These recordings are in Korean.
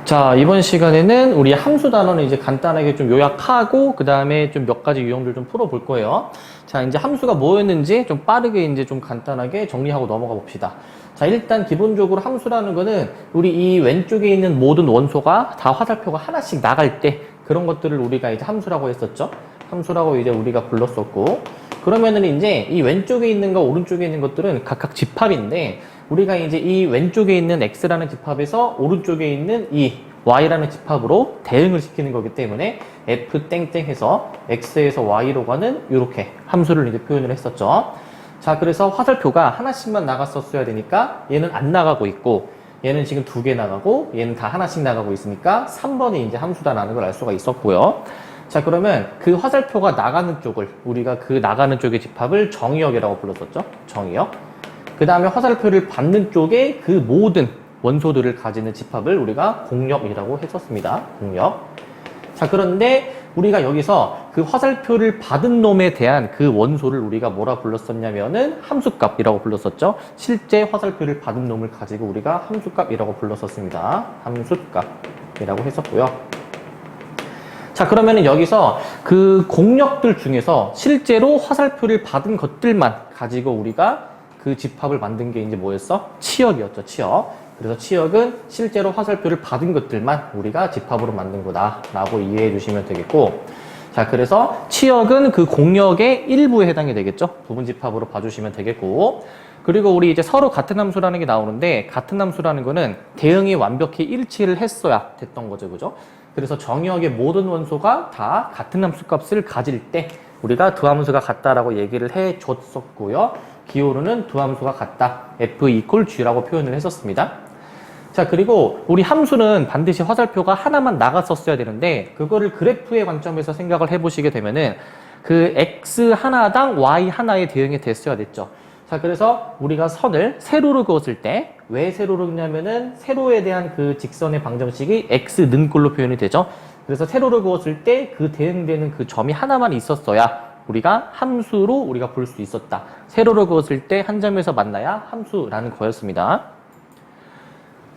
자, 이번 시간에는 우리 함수 단어는 이제 간단하게 좀 요약하고, 그 다음에 좀 몇 가지 유형들 좀 풀어볼 거예요. 자, 이제 함수가 뭐였는지 좀 빠르게 이제 좀 간단하게 정리하고 넘어가 봅시다. 자, 일단 기본적으로 함수라는 거는 우리 이 왼쪽에 있는 모든 원소가 다 화살표가 하나씩 나갈 때 그런 것들을 우리가 이제 함수라고 했었죠. 함수라고 이제 우리가 불렀었고, 그러면은 이제 이 왼쪽에 있는 거, 오른쪽에 있는 것들은 각각 집합인데, 우리가 이제 이 왼쪽에 있는 x라는 집합에서 오른쪽에 있는 이 y라는 집합으로 대응을 시키는 거기 때문에 f 땡땡 해서 x에서 y로 가는 이렇게 함수를 이제 표현을 했었죠. 자, 그래서 화살표가 하나씩만 나갔었어야 되니까 얘는 안 나가고 있고, 얘는 지금 2개 나가고, 얘는 다 하나씩 나가고 있으니까 3번이 이제 함수다라는 걸 알 수가 있었고요. 자, 그러면 그 화살표가 나가는 쪽을, 우리가 그 나가는 쪽의 집합을 정의역이라고 불렀었죠. 정의역. 그 다음에 화살표를 받는 쪽에 그 모든 원소들을 가지는 집합을 우리가 공역이라고 했었습니다. 공역. 자, 그런데 우리가 여기서 그 화살표를 받은 놈에 대한 그 원소를 우리가 뭐라 불렀었냐면은 함수값이라고 불렀었죠. 실제 화살표를 받은 놈을 가지고 우리가 함수값이라고 불렀었습니다. 함수값이라고 했었고요. 자, 그러면은 여기서 그 공역들 중에서 실제로 화살표를 받은 것들만 가지고 우리가 그 집합을 만든 게 이제 뭐였어? 치역이었죠, 치역. 그래서 치역은 실제로 화살표를 받은 것들만 우리가 집합으로 만든 거다라고 이해해 주시면 되겠고, 자, 그래서 치역은 그 공역의 일부에 해당이 되겠죠. 부분 집합으로 봐주시면 되겠고, 그리고 우리 이제 서로 같은 함수라는 게 나오는데, 같은 함수라는 거는 대응이 완벽히 일치를 했어야 됐던 거죠, 그죠? 그래서 정역의 모든 원소가 다 같은 함수값을 가질 때 우리가 두 함수가 같다라고 얘기를 해 줬었고요. 기호로는 두 함수가 같다. F equal G라고 표현을 했었습니다. 자, 그리고 우리 함수는 반드시 화살표가 하나만 나갔었어야 되는데, 그거를 그래프의 관점에서 생각을 해보시게 되면은 그 X 하나당 Y 하나에 대응이 됐어야 됐죠. 자, 그래서 우리가 선을 세로로 그었을 때, 왜 세로로 그냐면은 세로에 대한 그 직선의 방정식이 X 는꼴로 표현이 되죠. 그래서 세로로 그었을 때 그 대응되는 그 점이 하나만 있었어야 우리가 함수로 우리가 볼 수 있었다. 세로로 그었을 때 한 점에서 만나야 함수라는 거였습니다.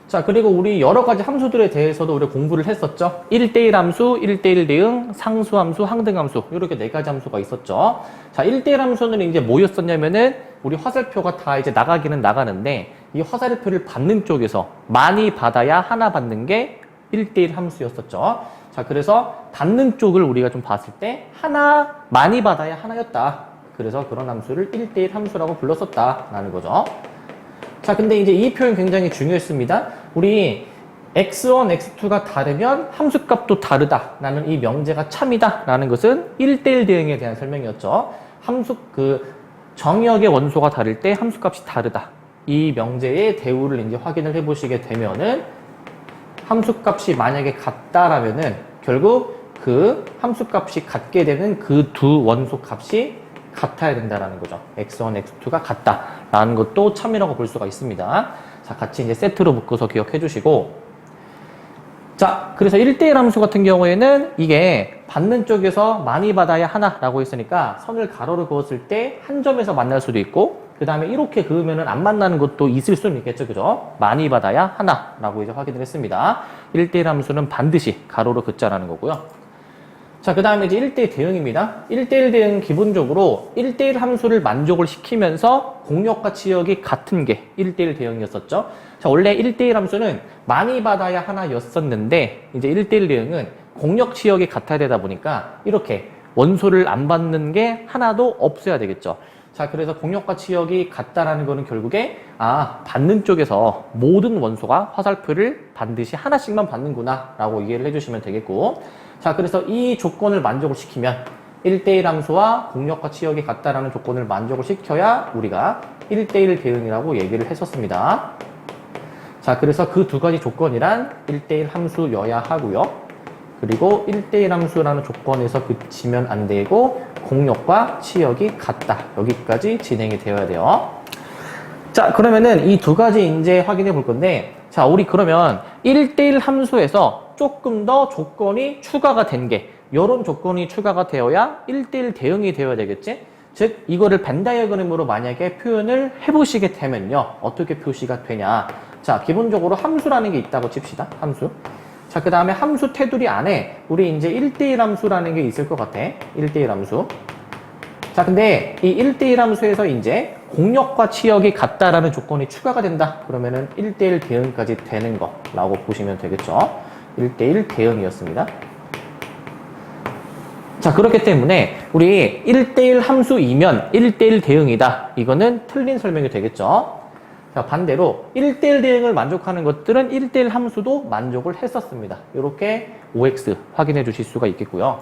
자, 그리고 우리 여러 가지 함수들에 대해서도 우리 공부를 했었죠. 1대1 함수, 1대1 대응, 상수함수, 항등함수, 이렇게 4가지 함수가 있었죠. 자, 1대1 함수는 이제 뭐였었냐면은 우리 화살표가 다 이제 나가기는 나가는데, 이 화살표를 받는 쪽에서 많이 받아야 하나 받는 게 1대1 함수였었죠. 자, 그래서 받는 쪽을 우리가 좀 봤을 때 하나 많이 받아야 하나였다. 그래서 그런 함수를 1대1 함수라고 불렀었다라는 거죠. 자, 근데 이제 이 표현 굉장히 중요했습니다. 우리 x1, x2가 다르면 함수값도 다르다라는 이 명제가 참이다라는 것은 1대1 대응에 대한 설명이었죠. 정역의 원소가 다를 때 함수값이 다르다. 이 명제의 대우를 이제 확인을 해보시게 되면은 함수값이 만약에 같다라면은 결국 그 함수값이 같게 되는 그 두 원소 값이 같아야 된다라는 거죠. x1, x2가 같다라는 것도 참이라고 볼 수가 있습니다. 자, 같이 이제 세트로 묶어서 기억해 주시고, 자, 그래서 1대1 함수 같은 경우에는 이게 받는 쪽에서 많이 받아야 하나라고 했으니까 선을 가로로 그었을 때 한 점에서 만날 수도 있고, 그 다음에 이렇게 그으면은 안 만나는 것도 있을 수는 있겠죠, 그죠? 많이 받아야 하나라고 이제 확인을 했습니다. 1대1 함수는 반드시 가로로 긋자라는 거고요. 자, 그 다음에 이제 1대1 대응입니다. 1대1 대응은 기본적으로 1대1 함수를 만족을 시키면서 공역과 치역이 같은 게 1대1 대응이었었죠. 자, 원래 1대1 함수는 많이 받아야 하나였었는데, 이제 1대1 대응은 공역 치역이 같아야 되다 보니까 이렇게 원소를 안 받는 게 하나도 없어야 되겠죠. 자, 그래서 공역과 치역이 같다라는 거는 결국에 받는 쪽에서 모든 원소가 화살표를 반드시 하나씩만 받는구나 라고 이해를 해주시면 되겠고, 자, 그래서 이 조건을 만족을 시키면 1대1 함수와 공역과 치역이 같다라는 조건을 만족을 시켜야 우리가 1대1 대응이라고 얘기를 했었습니다. 자, 그래서 그 두 가지 조건이란 1대1 함수여야 하고요. 그리고 1대1 함수라는 조건에서 그치면 안 되고 공역과 치역이 같다. 여기까지 진행이 되어야 돼요. 자, 그러면은 이 두 가지 이제 확인해 볼 건데, 자, 우리 그러면 1대1 함수에서 조금 더 조건이 추가가 된 게, 이런 조건이 추가가 되어야 1대1 대응이 되어야 되겠지? 즉, 이거를 벤 다이어그램으로 만약에 표현을 해보시게 되면요. 어떻게 표시가 되냐. 자, 기본적으로 함수라는 게 있다고 칩시다. 함수. 자, 그 다음에 함수 테두리 안에 우리 이제 1대1 함수라는 게 있을 것 같아. 1대1 함수. 자, 근데 이 1대1 함수에서 이제 공역과 치역이 같다라는 조건이 추가가 된다. 그러면은 1대1 대응까지 되는 거라고 보시면 되겠죠. 1대1 대응이었습니다. 자, 그렇기 때문에 우리 1대1 함수이면 1대1 대응이다. 이거는 틀린 설명이 되겠죠. 자, 반대로 1대1 대응을 만족하는 것들은 1대1 함수도 만족을 했었습니다. 이렇게 OX 확인해 주실 수가 있겠고요.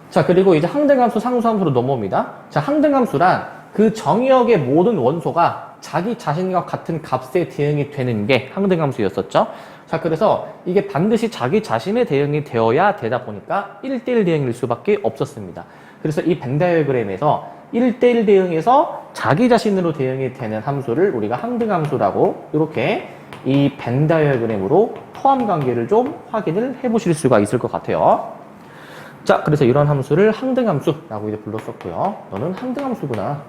자, 그리고 이제 항등함수, 상수함수로 넘어옵니다. 자, 항등함수란 그 정의역의 모든 원소가 자기 자신과 같은 값에 대응이 되는 게 항등함수였었죠. 자, 그래서 이게 반드시 자기 자신의 대응이 되어야 되다 보니까 1대1 대응일 수밖에 없었습니다. 그래서 이 벤 다이어그램에서 1대1 대응에서 자기 자신으로 대응이 되는 함수를 우리가 항등함수라고 이렇게 이 벤 다이어그램으로 포함 관계를 좀 확인을 해 보실 수가 있을 것 같아요. 자, 그래서 이런 함수를 항등함수라고 이제 불렀었고요. 너는 항등함수구나.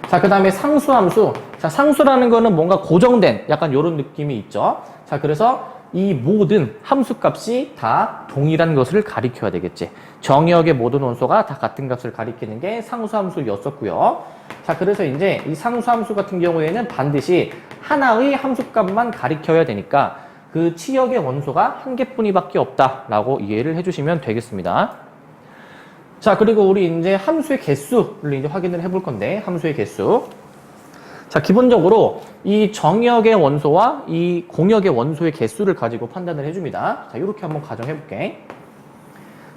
자, 그 다음에 상수함수. 자, 상수라는 거는 뭔가 고정된 약간 이런 느낌이 있죠. 자, 그래서 이 모든 함수값이 다 동일한 것을 가리켜야 되겠지. 정의역의 모든 원소가 다 같은 값을 가리키는 게 상수함수였었고요. 자, 그래서 이제 이 상수함수 같은 경우에는 반드시 하나의 함수값만 가리켜야 되니까 그 치역의 원소가 한 개뿐이밖에 없다라고 이해를 해주시면 되겠습니다. 자, 그리고 우리 이제 함수의 개수를 이제 확인을 해볼 건데, 함수의 개수. 자, 기본적으로 이 정역의 원소와 이 공역의 원소의 개수를 가지고 판단을 해줍니다. 자, 이렇게 한번 가정해볼게.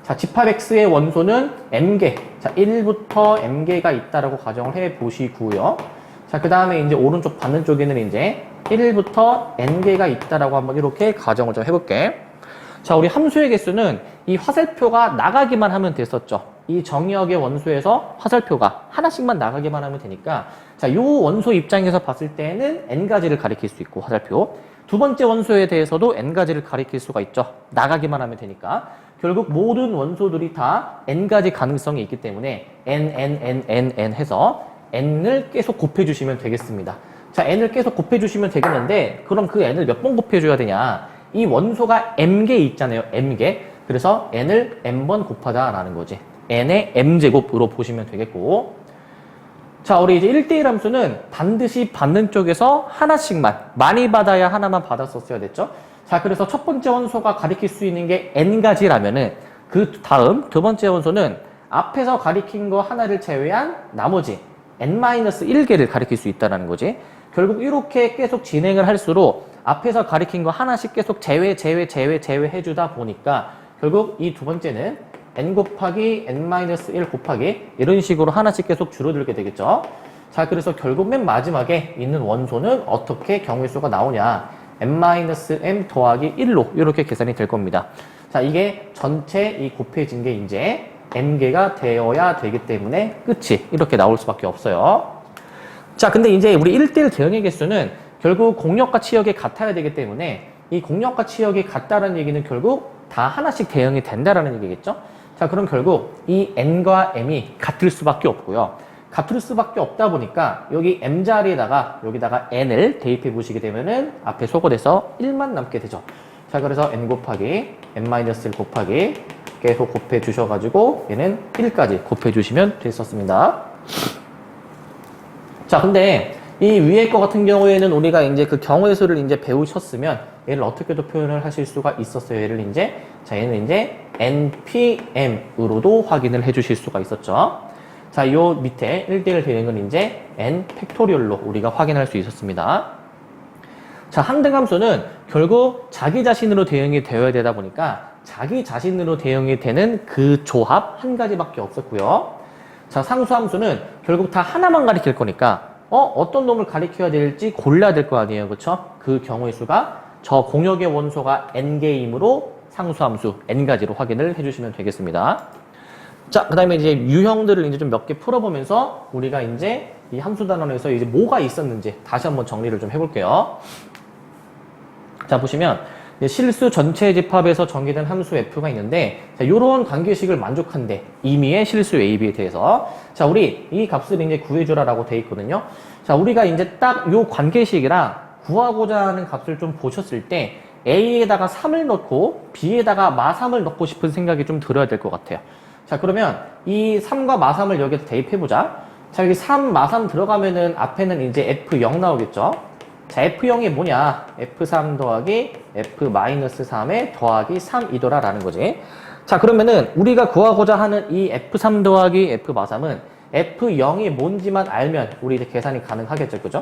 자, 집합 X의 원소는 M개. 자, 1부터 M개가 있다라고 가정을 해보시고요. 자, 그 다음에 이제 오른쪽 받는 쪽에는 이제 1부터 N개가 있다라고 한번 이렇게 가정을 좀 해볼게. 자, 우리 함수의 개수는 이 화살표가 나가기만 하면 됐었죠. 이 정의역의 원소에서 화살표가 하나씩만 나가기만 하면 되니까, 자, 요 원소 입장에서 봤을 때는 N가지를 가리킬 수 있고, 화살표. 두 번째 원소에 대해서도 N가지를 가리킬 수가 있죠. 나가기만 하면 되니까. 결국 모든 원소들이 다 N가지 가능성이 있기 때문에 N 해서 N을 계속 곱해주시면 되겠습니다. 자, N을 계속 곱해주시면 되겠는데, 그럼 그 N을 몇 번 곱해줘야 되냐? 이 원소가 M개 있잖아요. M개. 그래서 N을 M번 곱하다라는 거지. N의 M제곱으로 보시면 되겠고. 자, 우리 이제 1대1 함수는 반드시 받는 쪽에서 하나씩만, 많이 받아야 하나만 받았었어야 됐죠. 자, 그래서 첫 번째 원소가 가리킬 수 있는 게 N가지라면은 그 다음 두 번째 원소는 앞에서 가리킨 거 하나를 제외한 나머지 N-1개를 가리킬 수 있다는 거지. 결국 이렇게 계속 진행을 할수록 앞에서 가리킨 거 하나씩 계속 제외해주다 보니까 결국 이 두 번째는 n 곱하기 n-1 곱하기 이런 식으로 하나씩 계속 줄어들게 되겠죠. 자, 그래서 결국 맨 마지막에 있는 원소는 어떻게 경우의 수가 나오냐. n-m 더하기 1로 이렇게 계산이 될 겁니다. 자, 이게 전체 이 곱해진 게 이제 n개가 되어야 되기 때문에 끝이 이렇게 나올 수밖에 없어요. 자, 근데 이제 우리 1대1 대응의 개수는 결국 공역과 치역이 같아야 되기 때문에 이 공역과 치역이 같다라는 얘기는 결국 다 하나씩 대응이 된다라는 얘기겠죠. 자, 그럼 결국 이 n과 m이 같을 수밖에 없고요. 같을 수밖에 없다 보니까 여기 m 자리에다가 여기다가 n을 대입해 보시게 되면은 앞에 소거돼서 1만 남게 되죠. 자, 그래서 n 곱하기 n-1 곱하기 계속 곱해 주셔가지고 얘는 1까지 곱해 주시면 됐었습니다. 자, 근데 이 위에 거 같은 경우에는 우리가 이제 그 경우의 수를 이제 배우셨으면 얘를 어떻게도 표현을 하실 수가 있었어요. 얘를 이제, 자, 얘는 이제 npm으로도 확인을 해 주실 수가 있었죠. 자, 요 밑에 1대1 대응은 이제 n 팩토리얼로 우리가 확인할 수 있었습니다. 자, 항등함수는 결국 자기 자신으로 대응이 되어야 되다 보니까 자기 자신으로 대응이 되는 그 조합 한 가지밖에 없었고요. 자, 상수함수는 결국 다 하나만 가리킬 거니까 어떤 놈을 가리켜야 될지 골라야 될 거 아니에요. 그쵸? 그 경우의 수가 저 공역의 원소가 n개이므로 상수함수 n가지로 확인을 해주시면 되겠습니다. 자, 그 다음에 이제 유형들을 이제 좀 몇 개 풀어보면서 우리가 이제 이 함수 단원에서 이제 뭐가 있었는지 다시 한번 정리를 좀 해볼게요. 자, 보시면 실수 전체 집합에서 전개된 함수 f가 있는데, 자, 요런 관계식을 만족한대. 임의의 실수 AB에 대해서. 자, 우리 이 값을 이제 구해주라라고 돼 있거든요. 자, 우리가 이제 딱 요 관계식이랑 구하고자 하는 값을 좀 보셨을 때, A에다가 3을 넣고 B에다가 마3을 넣고 싶은 생각이 좀 들어야 될 것 같아요. 자, 그러면 이 3과 마3을 여기다 대입해보자. 자, 여기 3, 마3 들어가면은 앞에는 이제 F0 나오겠죠? 자, F0이 뭐냐? F3 더하기 F-3에 더하기 3이더라 라는 거지. 자, 그러면은 우리가 구하고자 하는 이 F3 더하기 F-3은 F0이 뭔지만 알면 우리 이제 계산이 가능하겠죠, 그죠?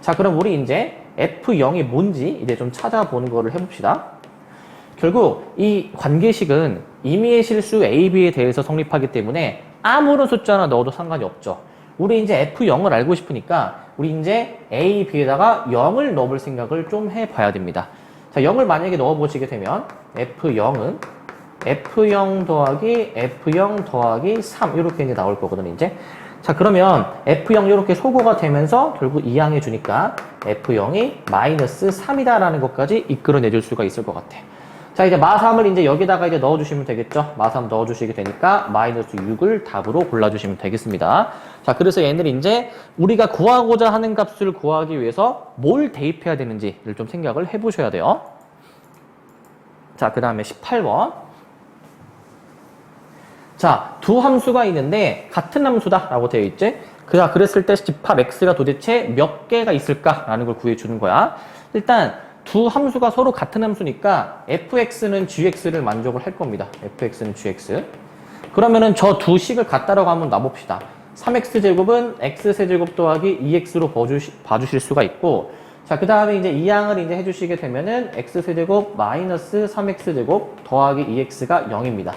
자, 그럼 우리 이제 F0이 뭔지 이제 좀 찾아보는 거를 해봅시다. 결국 이 관계식은 임의의 실수 A, B에 대해서 성립하기 때문에 아무런 숫자나 넣어도 상관이 없죠. 우리 이제 F0을 알고 싶으니까 우리 이제 A, B에다가 0을 넣어볼 생각을 좀 해봐야 됩니다. 자, 0을 만약에 넣어보시게 되면 F0은 F0 더하기 F0 더하기 3 이렇게 이제 나올 거거든요, 이제. 자, 그러면 F0 이렇게 소거가 되면서 결국 이항해 주니까 F0이 마이너스 3이다라는 것까지 이끌어내줄 수가 있을 것 같아. 자, 이제 마3을 이제 여기다가 이제 넣어주시면 되겠죠? 마3 넣어주시게 되니까 마이너스 6을 답으로 골라주시면 되겠습니다. 자, 그래서 얘는 이제 우리가 구하고자 하는 값을 구하기 위해서 뭘 대입해야 되는지를 좀 생각을 해보셔야 돼요. 자, 그 다음에 18번. 자, 두 함수가 있는데 같은 함수다라고 되어 있지? 그랬을 때 집합 x가 도대체 몇 개가 있을까라는 걸 구해주는 거야. 일단 두 함수가 서로 같은 함수니까 fx는 gx를 만족을 할 겁니다. fx는 gx. 그러면은 저 두 식을 같다라고 한번 놔봅시다. 3x제곱은 x세제곱 더하기 2x로 봐주실 수가 있고, 자, 그 다음에 이제 이항을 이제 해주시게 되면은 x세제곱 마이너스 3x제곱 더하기 2x가 0입니다.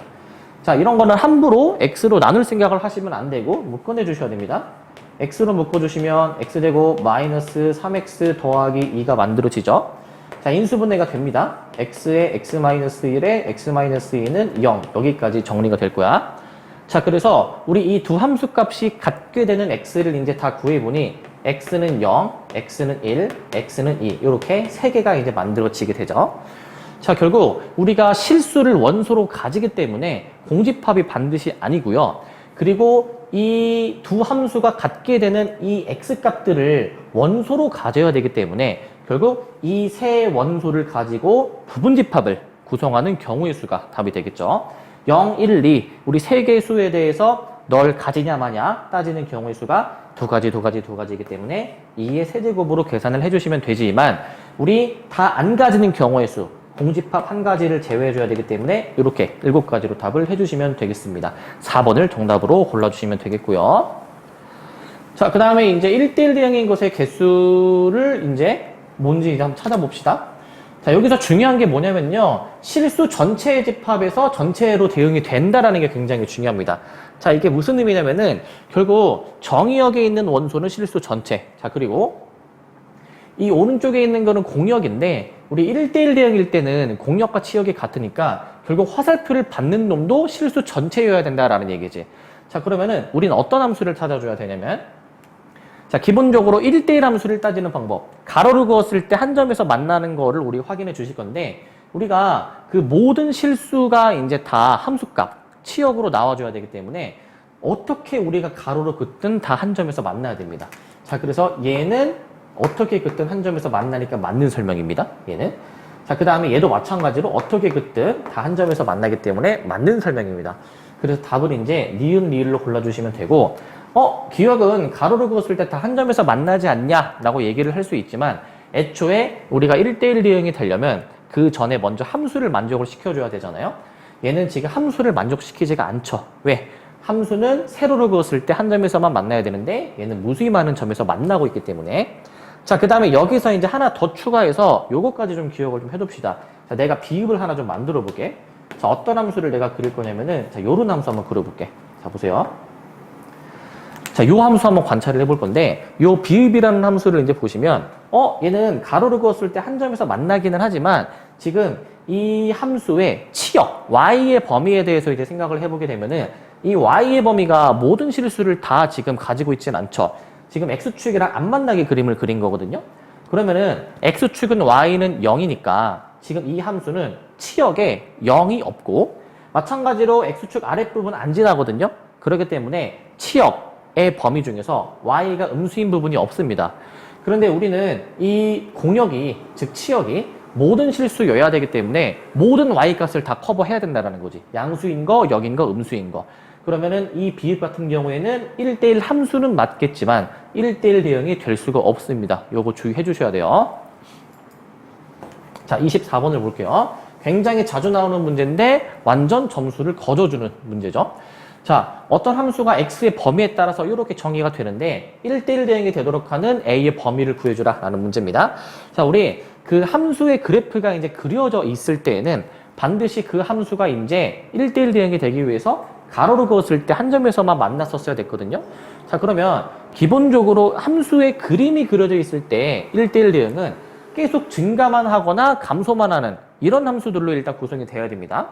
자, 이런 거는 함부로 x로 나눌 생각을 하시면 안 되고 묶어내 주셔야 됩니다. x로 묶어주시면 x제곱 마이너스 3x 더하기 2가 만들어지죠. 자, 인수분해가 됩니다. x에 x-1에 x-2는 0. 여기까지 정리가 될 거야. 자, 그래서 우리 이 두 함수 값이 같게 되는 x를 이제 다 구해보니 x는 0, x는 1, x는 2 이렇게 세 개가 이제 만들어지게 되죠. 자, 결국 우리가 실수를 원소로 가지기 때문에 공집합이 반드시 아니고요. 그리고 이 두 함수가 같게 되는 이 x값들을 원소로 가져야 되기 때문에 결국 이 세 원소를 가지고 부분집합을 구성하는 경우의 수가 답이 되겠죠. 0, 1, 2 우리 세 개의 수에 대해서 널 가지냐 마냐 따지는 경우의 수가 두 가지이기 때문에 2의 세제곱으로 계산을 해주시면 되지만 우리 다 안 가지는 경우의 수 공집합 한 가지를 제외해줘야 되기 때문에 이렇게 7가지로 답을 해주시면 되겠습니다. 4번을 정답으로 골라주시면 되겠고요. 자, 그 다음에 이제 1대1 대응인 것의 개수를 이제 뭔지 이제 한번 찾아봅시다. 자, 여기서 중요한 게 뭐냐면요. 실수 전체의 집합에서 전체로 대응이 된다라는 게 굉장히 중요합니다. 자, 이게 무슨 의미냐면은 결국 정의역에 있는 원소는 실수 전체. 자, 그리고 이 오른쪽에 있는 거는 공역인데 우리 1대1 대응일 때는 공역과 치역이 같으니까 결국 화살표를 받는 놈도 실수 전체여야 된다라는 얘기지. 자, 그러면은 우리는 어떤 함수를 찾아줘야 되냐면 자, 기본적으로 1대1 함수를 따지는 방법. 가로를 그었을 때 한 점에서 만나는 거를 우리 확인해 주실 건데 우리가 그 모든 실수가 이제 다 함수값, 치역으로 나와줘야 되기 때문에 어떻게 우리가 가로를 긋든 다 한 점에서 만나야 됩니다. 자, 그래서 얘는 어떻게 긋든 한 점에서 만나니까 맞는 설명입니다. 얘는. 자, 그 다음에 얘도 마찬가지로 어떻게 긋든 다 한 점에서 만나기 때문에 맞는 설명입니다. 그래서 답을 이제 니은, 리을로 골라주시면 되고 기억은 가로를 그었을 때 다 한 점에서 만나지 않냐 라고 얘기를 할 수 있지만 애초에 우리가 1대1 대응이 되려면 그 전에 먼저 함수를 만족을 시켜줘야 되잖아요. 얘는 지금 함수를 만족시키지가 않죠. 왜? 함수는 세로를 그었을 때 한 점에서만 만나야 되는데 얘는 무수히 많은 점에서 만나고 있기 때문에 자, 그 다음에 여기서 이제 하나 더 추가해서 요거까지 좀 기억을 좀 해둡시다. 자, 내가 비읍을 하나 좀 만들어 볼게. 자, 어떤 함수를 내가 그릴 거냐면은 자, 요런 함수 한번 그려볼게. 자, 보세요. 자, 요 함수 한번 관찰을 해볼 건데 요 비읍이라는 함수를 이제 보시면 얘는 가로를 그었을 때 한 점에서 만나기는 하지만 지금 이 함수의 치역 y의 범위에 대해서 이제 생각을 해보게 되면은 이 y의 범위가 모든 실수를 다 지금 가지고 있지는 않죠. 지금 x축이랑 안 만나게 그림을 그린 거거든요. 그러면은 x축은 y는 0이니까 지금 이 함수는 치역에 0이 없고 마찬가지로 x축 아랫부분 안 지나거든요. 그렇기 때문에 치역의 범위 중에서 y가 음수인 부분이 없습니다. 그런데 우리는 이 공역이 즉 치역이 모든 실수여야 되기 때문에 모든 y 값을 다 커버해야 된다는 거지. 양수인 거, 역인 거, 음수인 거. 그러면은 이 비읍 같은 경우에는 1대1 함수는 맞겠지만 1대1 대응이 될 수가 없습니다. 요거 주의해 주셔야 돼요. 자, 24번을 볼게요. 굉장히 자주 나오는 문제인데 완전 점수를 거저주는 문제죠. 자, 어떤 함수가 x의 범위에 따라서 이렇게 정의가 되는데 1대1 대응이 되도록 하는 a의 범위를 구해주라 라는 문제입니다. 자, 우리 그 함수의 그래프가 이제 그려져 있을 때에는 반드시 그 함수가 이제 1대1 대응이 되기 위해서 가로로 그었을 때 한 점에서만 만났었어야 됐거든요. 자, 그러면 기본적으로 함수의 그림이 그려져 있을 때 1대1 대응은 계속 증가만 하거나 감소만 하는 이런 함수들로 일단 구성이 되어야 됩니다.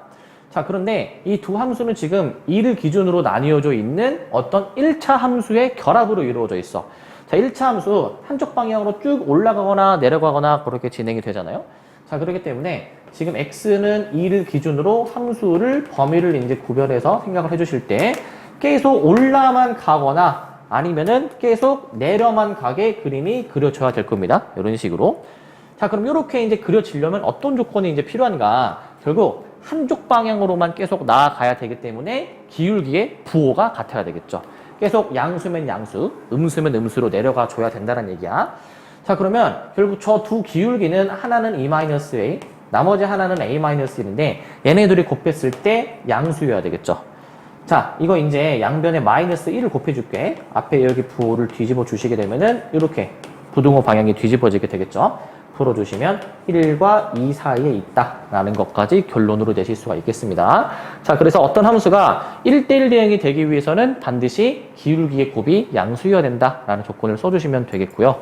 자, 그런데 이 두 함수는 지금 2를 기준으로 나뉘어져 있는 어떤 1차 함수의 결합으로 이루어져 있어. 자, 1차 함수 한쪽 방향으로 쭉 올라가거나 내려가거나 그렇게 진행이 되잖아요. 자, 그렇기 때문에 지금 x는 2를 기준으로 함수를 범위를 이제 구별해서 생각을 해주실 때 계속 올라만 가거나 아니면은 계속 내려만 가게 그림이 그려져야 될 겁니다. 이런 식으로. 자, 그럼 이렇게 이제 그려지려면 어떤 조건이 이제 필요한가? 결국 한쪽 방향으로만 계속 나아가야 되기 때문에 기울기의 부호가 같아야 되겠죠. 계속 양수면 양수, 음수면 음수로 내려가 줘야 된다는 얘기야. 자, 그러면 결국 저 두 기울기는 하나는 E-A, 나머지 하나는 A-1인데 얘네들이 곱했을 때 양수여야 되겠죠. 자, 이거 이제 양변에 마이너스 1을 곱해줄게. 앞에 여기 부호를 뒤집어 주시게 되면은 이렇게 부등호 방향이 뒤집어지게 되겠죠. 풀어주시면 1과 2 사이에 있다라는 것까지 결론으로 내실 수가 있겠습니다. 자, 그래서 어떤 함수가 1대1 대응이 되기 위해서는 반드시 기울기의 곱이 양수여야 된다라는 조건을 써주시면 되겠고요.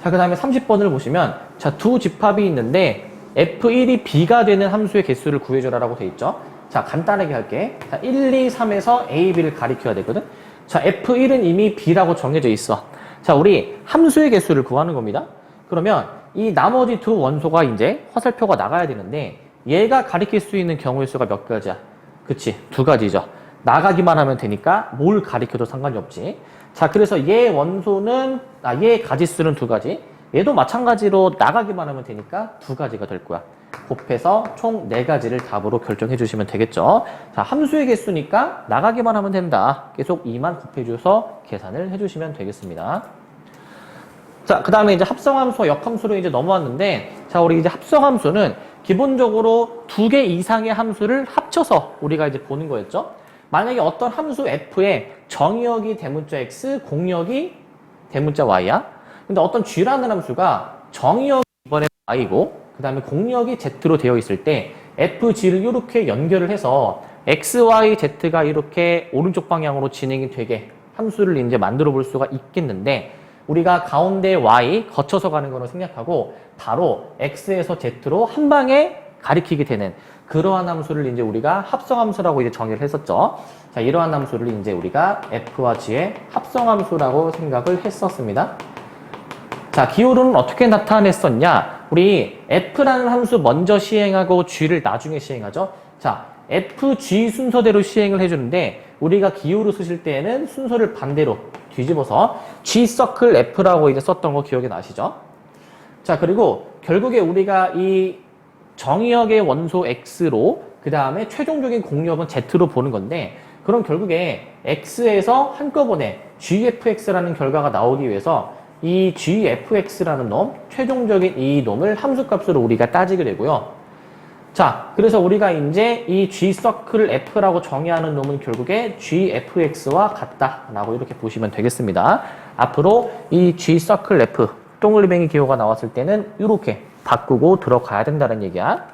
자, 그 다음에 30번을 보시면 자, 두 집합이 있는데 F1이 B가 되는 함수의 개수를 구해줘라라고 돼 있죠. 자, 간단하게 할게. 자, 1, 2, 3에서 A, B를 가리켜야 되거든. 자, F1은 이미 B라고 정해져 있어. 자, 우리 함수의 개수를 구하는 겁니다. 그러면 이 나머지 두 원소가 이제 화살표가 나가야 되는데 얘가 가리킬 수 있는 경우의 수가 몇 가지야? 그치, 두 가지죠. 나가기만 하면 되니까 뭘 가리켜도 상관이 없지. 자, 그래서 얘 원소는, 얘 가지수는 두 가지. 얘도 마찬가지로 나가기만 하면 되니까 두 가지가 될 거야. 곱해서 총 네 가지를 답으로 결정해 주시면 되겠죠. 자, 함수의 개수니까 나가기만 하면 된다. 계속 2만 곱해줘서 계산을 해주시면 되겠습니다. 자, 그 다음에 이제 합성함수와 역함수로 이제 넘어왔는데, 자, 우리 이제 합성함수는 기본적으로 두 개 이상의 함수를 합쳐서 우리가 이제 보는 거였죠. 만약에 어떤 함수 f에 정의역이 대문자 x, 공역이 대문자 y야. 근데 어떤 g라는 함수가 정의역이 이번에 y고, 그 다음에 공역이 z로 되어 있을 때 fg를 이렇게 연결을 해서 x, y, z가 이렇게 오른쪽 방향으로 진행이 되게 함수를 이제 만들어 볼 수가 있겠는데, 우리가 가운데 y 거쳐서 가는 거로 생략하고 바로 x에서 z로 한 방에 가리키게 되는 그러한 함수를 이제 우리가 합성함수라고 이제 정의를 했었죠. 자, 이러한 함수를 이제 우리가 f와 g의 합성함수라고 생각을 했었습니다. 자, 기호로는 어떻게 나타냈었냐? 우리 f라는 함수 먼저 시행하고 g를 나중에 시행하죠. 자, f, g 순서대로 시행을 해주는데 우리가 기호로 쓰실 때에는 순서를 반대로 뒤집어서 G 서클 F라고 이제 썼던 거 기억이 나시죠? 자, 그리고 결국에 우리가 이 정의역의 원소 X로 그 다음에 최종적인 공역은 Z로 보는 건데 그럼 결국에 X에서 한꺼번에 GFX라는 결과가 나오기 위해서 이 GFX라는 놈, 최종적인 이 놈을 함수값으로 우리가 따지게 되고요. 자, 그래서 우리가 이제 이 G서클 F라고 정의하는 놈은 결국에 GFX와 같다라고 이렇게 보시면 되겠습니다. 앞으로 이 G서클 F, 동글뱅이 기호가 나왔을 때는 이렇게 바꾸고 들어가야 된다는 얘기야.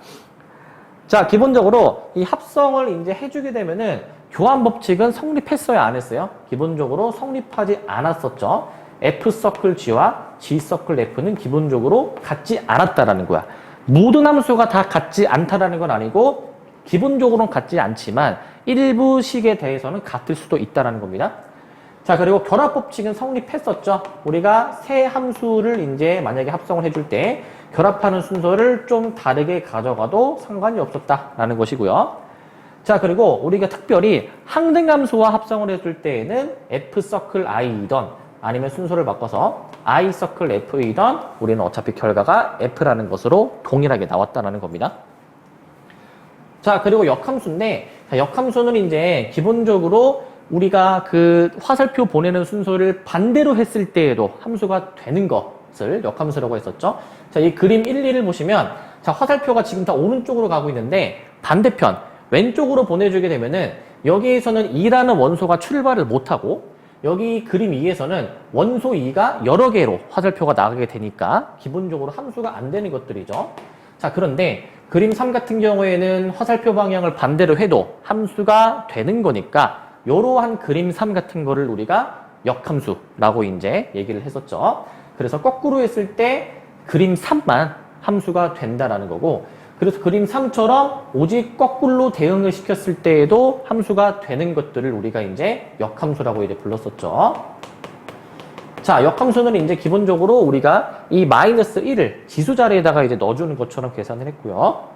자, 기본적으로 이 합성을 이제 해주게 되면은 교환 법칙은 성립했어요, 안 했어요? 기본적으로 성립하지 않았었죠. F서클 G와 G서클 F는 기본적으로 같지 않았다라는 거야. 모든 함수가 다 같지 않다라는 건 아니고 기본적으로는 같지 않지만 일부 식에 대해서는 같을 수도 있다라는 겁니다. 자, 그리고 결합법칙은 성립했었죠. 우리가 세 함수를 이제 만약에 합성을 해줄 때 결합하는 순서를 좀 다르게 가져가도 상관이 없었다라는 것이고요. 자, 그리고 우리가 특별히 항등함수와 합성을 해줄 때에는 F서클 I이던 아니면 순서를 바꿔서 I 서클 F이던 우리는 어차피 결과가 F라는 것으로 동일하게 나왔다는 겁니다. 자, 그리고 역함수인데, 자, 역함수는 이제 기본적으로 우리가 그 화살표 보내는 순서를 반대로 했을 때에도 함수가 되는 것을 역함수라고 했었죠. 자, 이 그림 1, 2를 보시면, 자, 화살표가 지금 다 오른쪽으로 가고 있는데, 반대편, 왼쪽으로 보내주게 되면은, 여기에서는 2라는 원소가 출발을 못하고, 여기 그림 2에서는 원소 2가 여러 개로 화살표가 나가게 되니까, 기본적으로 함수가 안 되는 것들이죠. 자, 그런데, 그림 3 같은 경우에는 화살표 방향을 반대로 해도 함수가 되는 거니까 이러한 그림 3 같은 거를 우리가 역함수라고 이제 얘기를 했었죠. 그래서 거꾸로 했을 때 그림 3만 함수가 된다라는 거고, 그래서 그림 3처럼 오직 거꾸로 대응을 시켰을 때에도 함수가 되는 것들을 우리가 이제 역함수라고 이제 불렀었죠. 자, 역함수는 이제 기본적으로 우리가 이 마이너스 1을 지수 자리에다가 이제 넣어주는 것처럼 계산을 했고요.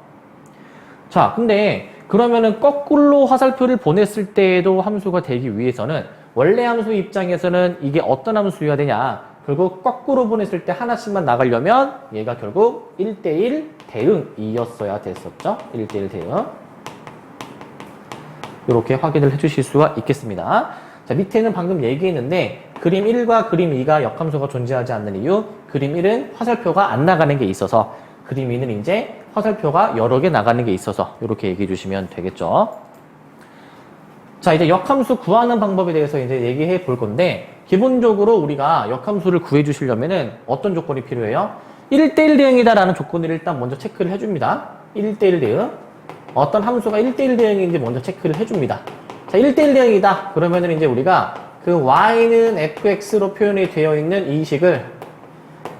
자, 근데 그러면은 거꾸로 화살표를 보냈을 때에도 함수가 되기 위해서는 원래 함수 입장에서는 이게 어떤 함수여야 되냐? 결국 거꾸로 보냈을 때 하나씩만 나가려면 얘가 결국 1대1 대응이었어야 됐었죠. 1대1 대응. 이렇게 확인을 해주실 수가 있겠습니다. 자, 밑에는 방금 얘기했는데 그림 1과 그림 2가 역함수가 존재하지 않는 이유, 그림 1은 화살표가 안 나가는 게 있어서, 그림 2는 이제 화살표가 여러 개 나가는 게 있어서 이렇게 얘기해 주시면 되겠죠. 자, 이제 역함수 구하는 방법에 대해서 이제 얘기해 볼 건데, 기본적으로 우리가 역함수를 구해 주시려면은 어떤 조건이 필요해요? 1대1 대응이다라는 조건을 일단 먼저 체크를 해줍니다. 1대1 대응. 어떤 함수가 1대1 대응인지 먼저 체크를 해줍니다. 자, 1대1 대응이다. 그러면은 이제 우리가 그 y는 fx로 표현이 되어 있는 이 식을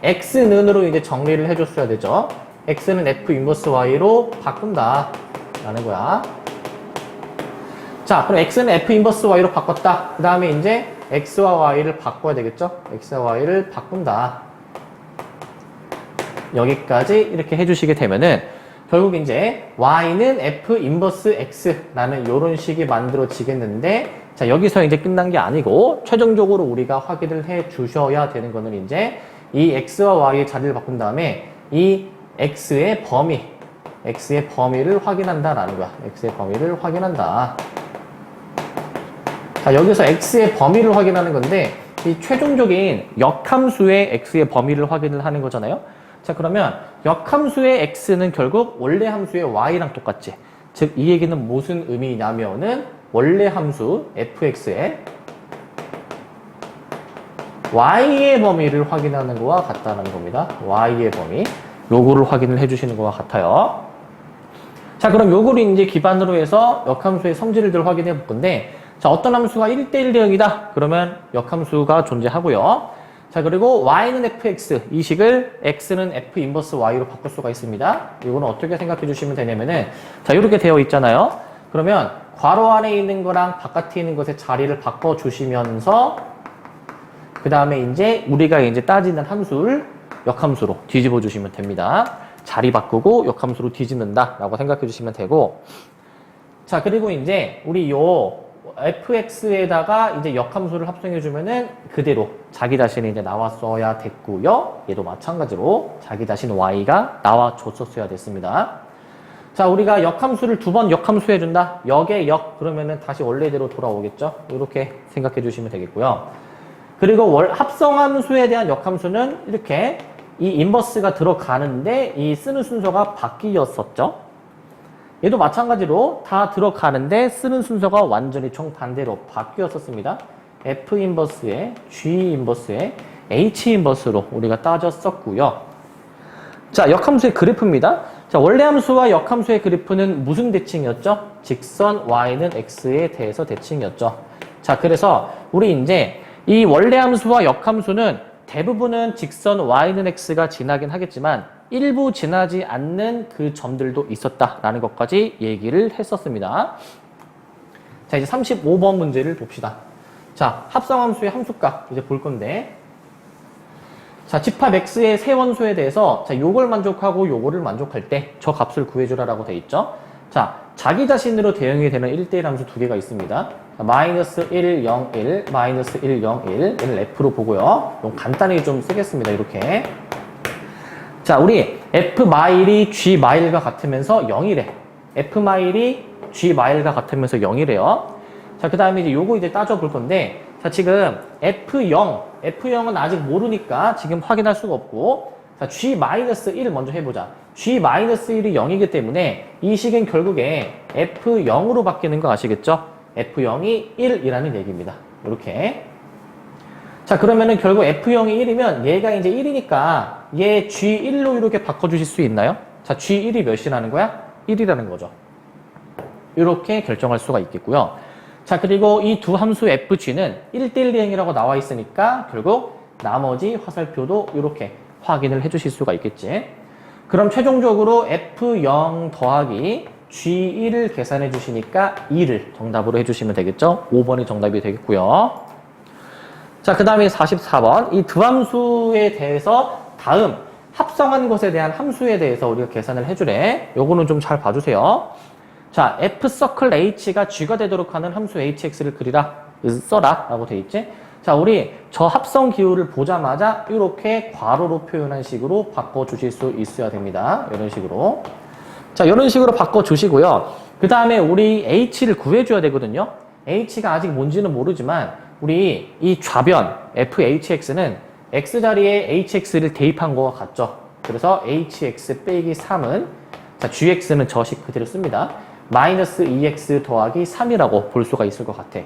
x는으로 이제 정리를 해줬어야 되죠. x는 f 인버스 y로 바꾼다 라는 거야. 자, 그럼 x는 f 인버스 y로 바꿨다. 그 다음에 이제 x와 y를 바꿔야 되겠죠. x와 y를 바꾼다. 여기까지 이렇게 해주시게 되면은 결국 이제 y는 f 인버스 x라는 이런 식이 만들어지겠는데, 자, 여기서 이제 끝난 게 아니고 최종적으로 우리가 확인을 해 주셔야 되는 거는 이제 이 x와 y의 자리를 바꾼 다음에 이 x의 범위를 확인한다라는 거야. x의 범위를 확인한다. 자, 여기서 x의 범위를 확인하는 건데 이 최종적인 역함수의 x의 범위를 확인을 하는 거잖아요. 자, 그러면 역함수의 x는 결국 원래 함수의 y랑 똑같지. 즉, 이 얘기는 무슨 의미냐면은 원래 함수 fx의 y의 범위를 확인하는 거와 같다는 겁니다. y의 범위. 요거를 확인을 해주시는 거와 같아요. 자, 그럼 요거를 이제 기반으로 해서 역함수의 성질을 확인해 볼 건데, 자, 어떤 함수가 1대1 대응이다. 그러면 역함수가 존재하고요. 자, 그리고 y는 fx, 이 식을 x는 f 인버스 y로 바꿀 수가 있습니다. 이거는 어떻게 생각해 주시면 되냐면은, 자, 이렇게 되어 있잖아요. 그러면 괄호 안에 있는 거랑 바깥에 있는 것의 자리를 바꿔 주시면서 그 다음에 이제 우리가 이제 따지는 함수를 역함수로 뒤집어 주시면 됩니다. 자리 바꾸고 역함수로 뒤집는다 라고 생각해 주시면 되고, 자, 그리고 이제 우리 요 fx에다가 이제 역함수를 합성해 주면은 그대로 자기 자신이 이제 나왔어야 됐고요. 얘도 마찬가지로 자기 자신 y가 나와 줬었어야 됐습니다. 자, 우리가 역함수를 두 번 역함수 해준다. 역의 역 그러면은 다시 원래대로 돌아오겠죠. 이렇게 생각해 주시면 되겠고요. 그리고 합성함수에 대한 역함수는 이렇게 이 인버스가 들어가는데 이 쓰는 순서가 바뀌었었죠. 얘도 마찬가지로 다 들어가는데 쓰는 순서가 완전히 정반대로 바뀌었었습니다. F 인버스에 G 인버스에 H 인버스로 우리가 따졌었고요. 자, 역함수의 그래프입니다. 자, 원래 함수와 역함수의 그래프는 무슨 대칭이었죠? 직선 y는 x에 대해서 대칭이었죠. 자, 그래서 우리 이제 이 원래 함수와 역함수는 대부분은 직선 y는 x가 지나긴 하겠지만 일부 지나지 않는 그 점들도 있었다라는 것까지 얘기를 했었습니다. 자, 이제 35번 문제를 봅시다. 자, 합성함수의 함수값 이제 볼 건데, 자, 집합 x의 세 원소에 대해서 자, 요걸 만족하고 요거를 만족할 때 저 값을 구해주라라고 돼 있죠. 자, 자기 자신으로 대응이 되는 1대1 함수 두 개가 있습니다. 마이너스 1, 0, 1, 마이너스 1, 0, 1. 얘를 F로 보고요. 좀 간단히 좀 쓰겠습니다. 이렇게. 자, 우리 F 마일이 G 마일과 같으면서 0이래. F 마일이 G 마일과 같으면서 0이래요. 자, 그 다음에 이제 요거 이제 따져볼 건데, 자, 지금 F0은 아직 모르니까 지금 확인할 수가 없고, 자, G-1 먼저 해보자. G-1이 0이기 때문에 이 식은 결국에 F0으로 바뀌는 거 아시겠죠? F0이 1이라는 얘기입니다. 이렇게. 자, 그러면은 결국 F0이 1이면 얘가 이제 1이니까 얘 G1로 이렇게 바꿔주실 수 있나요? 자, G1이 몇이라는 거야? 1이라는 거죠. 이렇게 결정할 수가 있겠고요. 자, 그리고 이 두 함수 FG는 1대1 대응이라고 나와 있으니까 결국 나머지 화살표도 이렇게 확인을 해주실 수가 있겠지. 그럼 최종적으로 F0 더하기 G1을 계산해 주시니까 2를 정답으로 해주시면 되겠죠. 5번이 정답이 되겠고요. 자, 그 다음에 44번. 이 두 함수에 대해서 다음 합성한 것에 대한 함수에 대해서 우리가 계산을 해주래. 요거는 좀 잘 봐주세요. 자, F서클 H가 G가 되도록 하는 함수 HX를 그리라, 써라 라고 돼 있지. 자, 우리 저 합성 기호를 보자마자 이렇게 괄호로 표현한 식으로 바꿔주실 수 있어야 됩니다. 이런 식으로. 자, 이런 식으로 바꿔주시고요. 그 다음에 우리 H를 구해줘야 되거든요. H가 아직 뭔지는 모르지만 우리 이 좌변 FHX는 X자리에 HX를 대입한 거와 같죠. 그래서 HX 빼기 3은 자, GX는 저식 그대로 씁니다. 마이너스 2X 더하기 3이라고 볼 수가 있을 것 같아.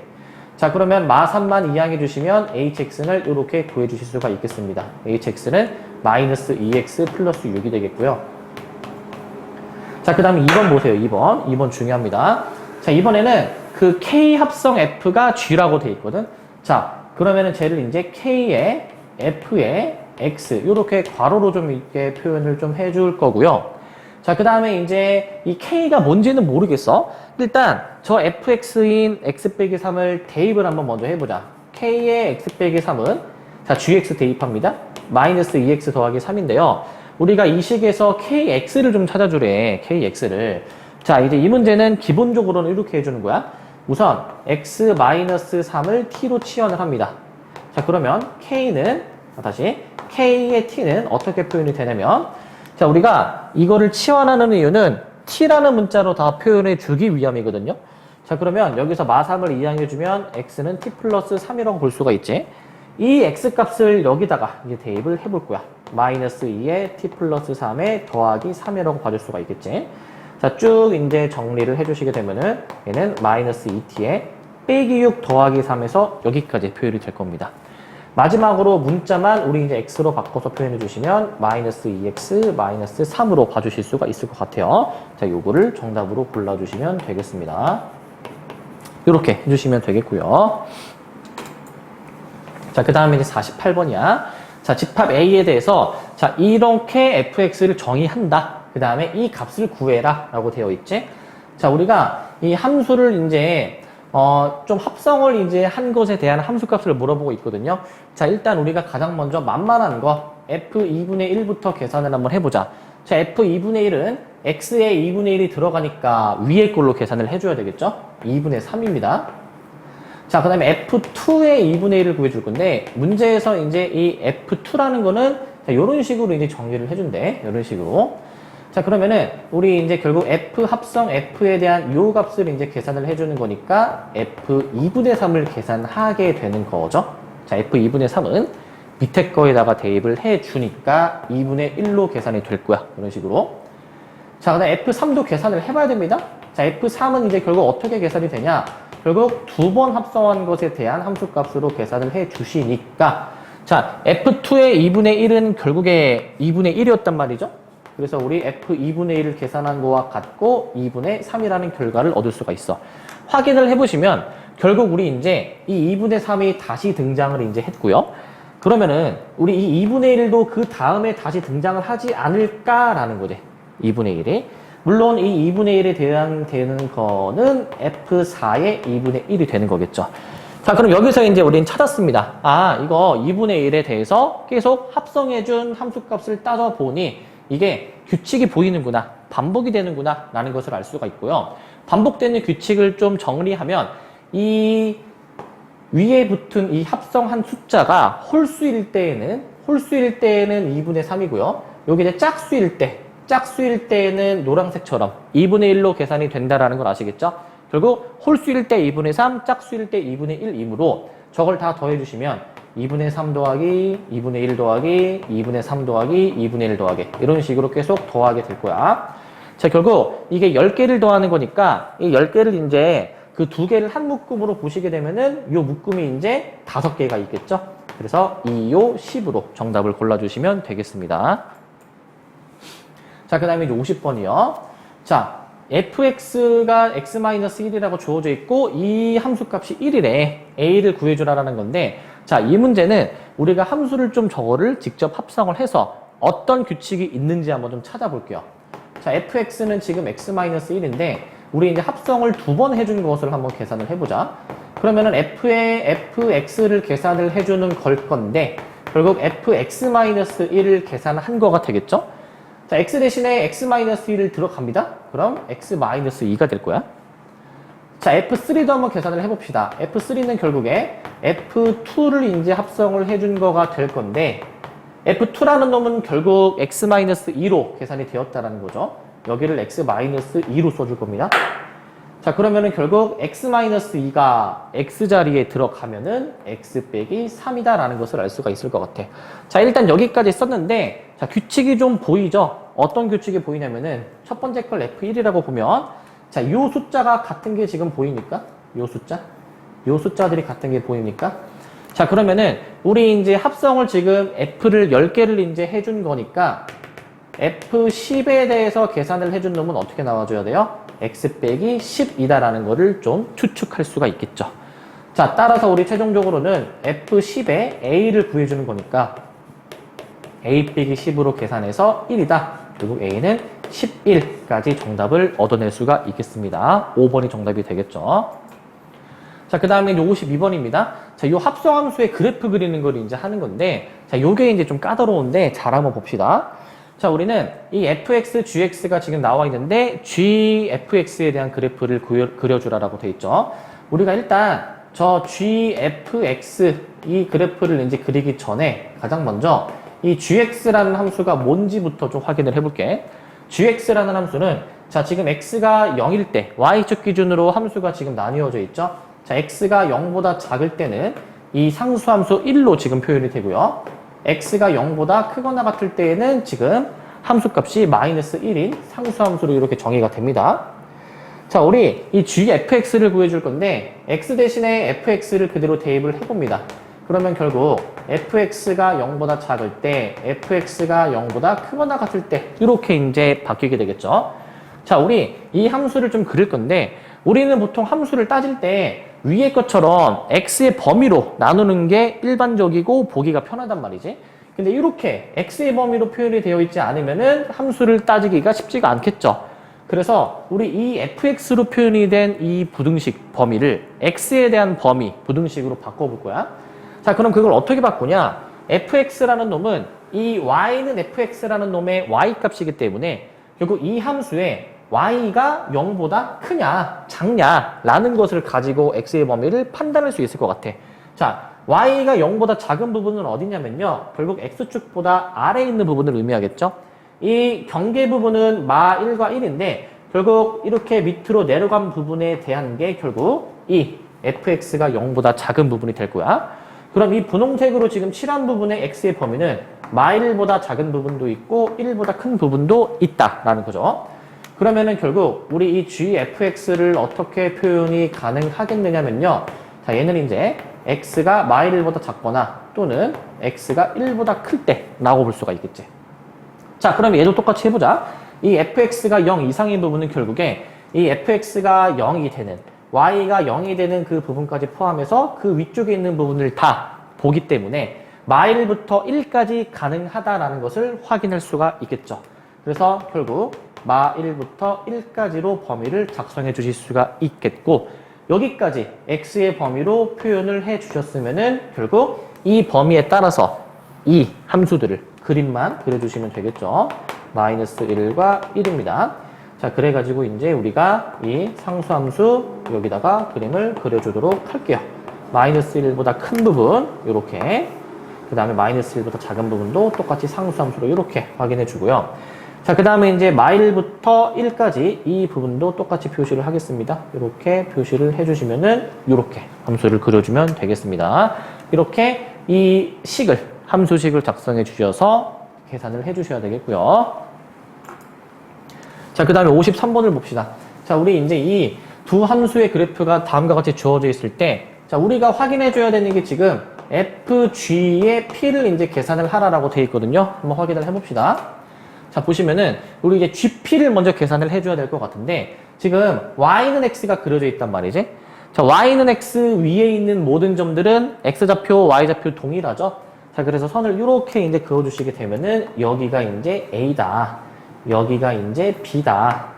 자, 그러면 마3만 이항해 주시면 HX를 이렇게 구해 주실 수가 있겠습니다. HX는 마이너스 2X 플러스 6이 되겠고요. 자, 그 다음에 2번 보세요. 2번 중요합니다. 자, 이번에는 그 K 합성 F가 G라고 돼 있거든. 자, 그러면은 쟤를 이제 K에 F에 X 이렇게 괄호로 좀 이렇게 표현을 좀 해줄 거고요. 자, 그 다음에 이제 이 K가 뭔지는 모르겠어. 일단 저 fx인 x 빼기 3을 대입을 한번 먼저 해보자. K의 x 빼기 3은 자, gx 대입합니다. 마이너스 2x 더하기 3인데요. 우리가 이 식에서 kx를 좀 찾아주래. kx를. 자, 이제 이 문제는 기본적으로는 이렇게 해주는 거야. 우선 x 마이너스 3을 t로 치환을 합니다. 자, 그러면 k는 다시 k의 t는 어떻게 표현이 되냐면 자, 우리가 이거를 치환하는 이유는 t라는 문자로 다 표현해 주기 위함이거든요. 자, 그러면 여기서 마3을 이항해 주면 x는 t 플러스 3이라고 볼 수가 있지. 이 x 값을 여기다가 이제 대입을 해볼 거야. 마이너스 2에 t 플러스 3에 더하기 3이라고 봐줄 수가 있겠지. 자, 쭉 이제 정리를 해주시게 되면은 얘는 마이너스 2t에 빼기 6 더하기 3에서 여기까지 표현이 될 겁니다. 마지막으로 문자만 우리 이제 x로 바꿔서 표현해 주시면 마이너스 2x 마이너스 3으로 봐주실 수가 있을 것 같아요. 자, 요거를 정답으로 골라주시면 되겠습니다. 이렇게 해주시면 되겠고요. 자, 그 다음에 이제 48번이야. 자, 집합 A에 대해서 자, 이렇게 fx를 정의한다. 그 다음에 이 값을 구해라 라고 되어 있지. 자, 우리가 이 함수를 이제 좀 합성을 이제 한 것에 대한 함수값을 물어보고 있거든요. 자, 일단 우리가 가장 먼저 만만한 거 f2분의 1부터 계산을 한번 해보자. 자, f2분의 1은 x에 2분의 1이 들어가니까 위에 걸로 계산을 해줘야 되겠죠? 2분의 3입니다. 자, 그 다음에 f2의 2분의 1을 구해줄 건데 문제에서 이제 이 f2라는 거는 이런 식으로 이제 정리를 해준대. 이런 식으로. 자, 그러면은 우리 이제 결국 f 합성 f에 대한 요 값을 이제 계산을 해주는 거니까 f2분의 3을 계산하게 되는 거죠. 자, f2분의 3은 밑에 거에다가 대입을 해주니까 2분의 1로 계산이 될 거야. 이런 식으로. 자, 그 다음에 f3도 계산을 해봐야 됩니다. 자, f3은 이제 결국 어떻게 계산이 되냐? 결국 두 번 합성한 것에 대한 함수값으로 계산을 해주시니까 자, f2의 2분의 1은 결국에 2분의 1이었단 말이죠. 그래서 우리 f2분의 1을 계산한 거와 같고 2분의 3이라는 결과를 얻을 수가 있어. 확인을 해보시면 결국 우리 이제 이 2분의 3이 다시 등장을 이제 했고요. 그러면은 우리 이 2분의 1도 그 다음에 다시 등장을 하지 않을까라는 거지. 2분의 1이. 물론 이 2분의 1에 대한 되는 거는 f4의 2분의 1이 되는 거겠죠. 자, 그럼 여기서 이제 우리는 찾았습니다. 아, 이거 2분의 1에 대해서 계속 합성해준 함수값을 따져보니 이게 규칙이 보이는구나. 반복이 되는구나 라는 것을 알 수가 있고요. 반복되는 규칙을 좀 정리하면 이 위에 붙은 이 합성한 숫자가 홀수일 때에는 2분의 3이고요. 여기 이제 짝수일 때에는 노란색처럼 2분의 1로 계산이 된다라는 걸 아시겠죠? 결국 홀수일 때 2분의 3, 짝수일 때 2분의 1이므로 저걸 다 더해주시면 2분의 3 더하기 2분의 1 더하기 2분의 3 더하기 2분의 1 더하기 이런 식으로 계속 더하게 될 거야. 자, 결국 이게 10개를 더하는 거니까 이 10개를 이제 그 2개를 한 묶음으로 보시게 되면은 요 묶음이 이제 5개가 있겠죠? 그래서 2, 5, 10으로 정답을 골라주시면 되겠습니다. 자, 그 다음에 이제 50번이요. 자, fx가 x-1이라고 주어져 있고 이 함수값이 1이래. a를 구해주라라는 건데 자, 이 문제는 우리가 함수를 좀 저거를 직접 합성을 해서 어떤 규칙이 있는지 한번 좀 찾아볼게요. 자, fx는 지금 x-1인데 우리 이제 합성을 2번 해준 것을 한번 계산을 해보자. 그러면은 fx를 계산을 해주는 걸 건데 결국 fx-1을 계산한 거가 되겠죠? 자, x 대신에 x-1을 들어갑니다. 그럼 x-2가 될 거야. 자, f3도 한번 계산을 해봅시다. f3는 결국에 f2를 이제 합성을 해준 거가 될 건데 f2라는 놈은 결국 x-2로 계산이 되었다라는 거죠. 여기를 x-2로 써줄 겁니다. 자, 그러면은 결국 x-2가 x자리에 들어가면은 x 빼기 3이다 라는 것을 알 수가 있을 것 같아. 자, 일단 여기까지 썼는데 자, 규칙이 좀 보이죠? 어떤 규칙이 보이냐면은 첫 번째 걸 f1이라고 보면 자, 요 숫자가 같은 게 지금 보이니까 요 숫자들이 같은 게 보입니까? 자, 그러면은 우리 이제 합성을 지금 f를 10개를 이제 해준 거니까 f10에 대해서 계산을 해준 놈은 어떻게 나와줘야 돼요? x 빼기 10이다라는 거를 좀 추측할 수가 있겠죠. 자, 따라서 우리 최종적으로는 f10에 a를 구해주는 거니까 a 빼기 10으로 계산해서 1이다. 결국 a는 11까지 정답을 얻어낼 수가 있겠습니다. 5번이 정답이 되겠죠. 자, 그 다음에 이제 52번입니다. 자, 이 합성함수의 그래프 그리는 걸 이제 하는 건데, 자, 요게 이제 좀 까다로운데 잘 한번 봅시다. 자, 우리는 이 fx, gx가 지금 나와 있는데 gfx에 대한 그래프를 그려주라라고 돼 있죠. 우리가 일단 저 gfx 이 그래프를 이제 그리기 전에 가장 먼저 이 gx라는 함수가 뭔지부터 좀 확인을 해볼게. gx라는 함수는 자, 지금 x가 0일 때 y축 기준으로 함수가 지금 나뉘어져 있죠. 자, x가 0보다 작을 때는 이 상수함수 1로 지금 표현이 되고요. x가 0보다 크거나 같을 때에는 지금 함수값이 마이너스 1인 상수함수로 이렇게 정의가 됩니다. 자, 우리 이 gfx를 구해줄 건데 x 대신에 fx를 그대로 대입을 해봅니다. 그러면 결국 fx가 0보다 작을 때 fx가 0보다 크거나 같을 때 이렇게 이제 바뀌게 되겠죠. 자, 우리 이 함수를 좀 그릴 건데 우리는 보통 함수를 따질 때 위의 것처럼 x의 범위로 나누는 게 일반적이고 보기가 편하단 말이지. 근데 이렇게 x의 범위로 표현이 되어 있지 않으면은 함수를 따지기가 쉽지가 않겠죠. 그래서 우리 이 fx로 표현이 된 이 부등식 범위를 x에 대한 범위 부등식으로 바꿔볼 거야. 자, 그럼 그걸 어떻게 바꾸냐? fx라는 놈은 이 y는 fx라는 놈의 y 값이기 때문에 결국 이 함수에 y가 0보다 크냐 작냐 라는 것을 가지고 x의 범위를 판단할 수 있을 것 같아. 자, y가 0보다 작은 부분은 어디냐면요, 결국 x축보다 아래에 있는 부분을 의미하겠죠. 이 경계 부분은 마 1과 1인데 결국 이렇게 밑으로 내려간 부분에 대한 게 결국 이 fx가 0보다 작은 부분이 될 거야. 그럼 이 분홍색으로 지금 칠한 부분의 x의 범위는 마 1보다 작은 부분도 있고 1보다 큰 부분도 있다라는 거죠. 그러면은 결국 우리 이 gfx를 어떻게 표현이 가능하겠느냐면요. 자, 얘는 이제 x가 마 1보다 작거나 또는 x가 1보다 클 때라고 볼 수가 있겠지. 자, 그럼 얘도 똑같이 해보자. 이 fx가 0 이상인 부분은 결국에 이 fx가 0이 되는 y가 0이 되는 그 부분까지 포함해서 그 위쪽에 있는 부분을 다 보기 때문에 마 1부터 1까지 가능하다라는 것을 확인할 수가 있겠죠. 그래서 결국 마 1부터 1까지로 범위를 작성해 주실 수가 있겠고, 여기까지 x의 범위로 표현을 해 주셨으면은 결국 이 범위에 따라서 이 함수들을 그림만 그려주시면 되겠죠. 마이너스 1과 1입니다. 자, 그래가지고 이제 우리가 이 상수함수 여기다가 그림을 그려주도록 할게요. 마이너스 1보다 큰 부분, 요렇게. 그 다음에 마이너스 1보다 작은 부분도 똑같이 상수함수로 이렇게 확인해 주고요. 자, 그 다음에 이제 마일부터 1까지 이 부분도 똑같이 표시를 하겠습니다. 이렇게 표시를 해주시면은 이렇게 함수를 그려주면 되겠습니다. 이렇게 이 식을, 함수식을 작성해 주셔서 계산을 해 주셔야 되겠고요. 자, 그 다음에 53번을 봅시다. 자, 우리 이제 이 두 함수의 그래프가 다음과 같이 주어져 있을 때, 자, 우리가 확인해 줘야 되는 게 지금 FG의 P를 이제 계산을 하라라고 되어 있거든요. 한번 확인을 해봅시다. 자, 보시면은, 우리 이제 GP를 먼저 계산을 해줘야 될 것 같은데, 지금 Y는 X가 그려져 있단 말이지. 자, Y는 X 위에 있는 모든 점들은 X좌표, Y좌표 동일하죠. 자, 그래서 선을 이렇게 이제 그어주시게 되면은, 여기가 이제 A다. 여기가 이제 B다.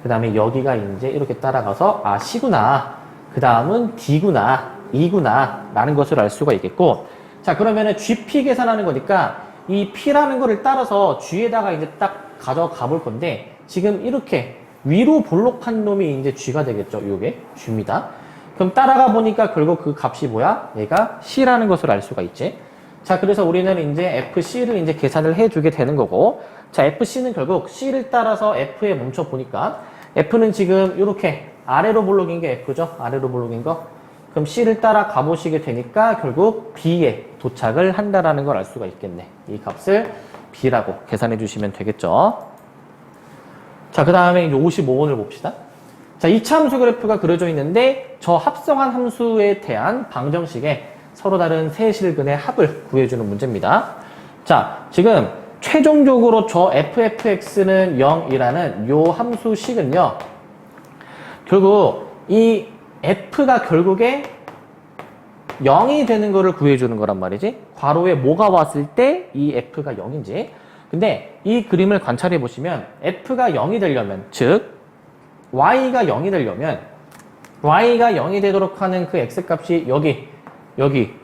그 다음에 여기가 이제 이렇게 따라가서, 아, C구나. 그 다음은 D구나. E구나. 라는 것을 알 수가 있겠고. 자, 그러면은 GP 계산하는 거니까, 이 P라는 거를 따라서 G에다가 이제 딱 가져가 볼 건데, 지금 이렇게 위로 볼록한 놈이 이제 G가 되겠죠. 요게 G입니다. 그럼 따라가 보니까 결국 그 값이 뭐야? 얘가 C라는 것을 알 수가 있지. 자, 그래서 우리는 이제 FC를 이제 계산을 해주게 되는 거고, 자, FC는 결국 C를 따라서 F에 멈춰 보니까, F는 지금 이렇게 아래로 볼록인 게 F죠? 아래로 볼록인 거. 그럼 C를 따라 가보시게 되니까 결국 B에 도착을 한다라는 걸 알 수가 있겠네. 이 값을 B라고 계산해 주시면 되겠죠. 자, 그 다음에 이제 55번을 봅시다. 자, 2차 함수 그래프가 그려져 있는데 저 합성한 함수에 대한 방정식에 서로 다른 세 실근의 합을 구해주는 문제입니다. 자, 지금 최종적으로 저 fx는 0이라는 요 함수식은요. 결국 이 f가 결국에 0이 되는 거를 구해주는 거란 말이지. 괄호에 뭐가 왔을 때 이 f가 0인지. 근데 이 그림을 관찰해 보시면 f가 0이 되려면, 즉 y가 0이 되려면 y가 0이 되도록 하는 그 x값이 여기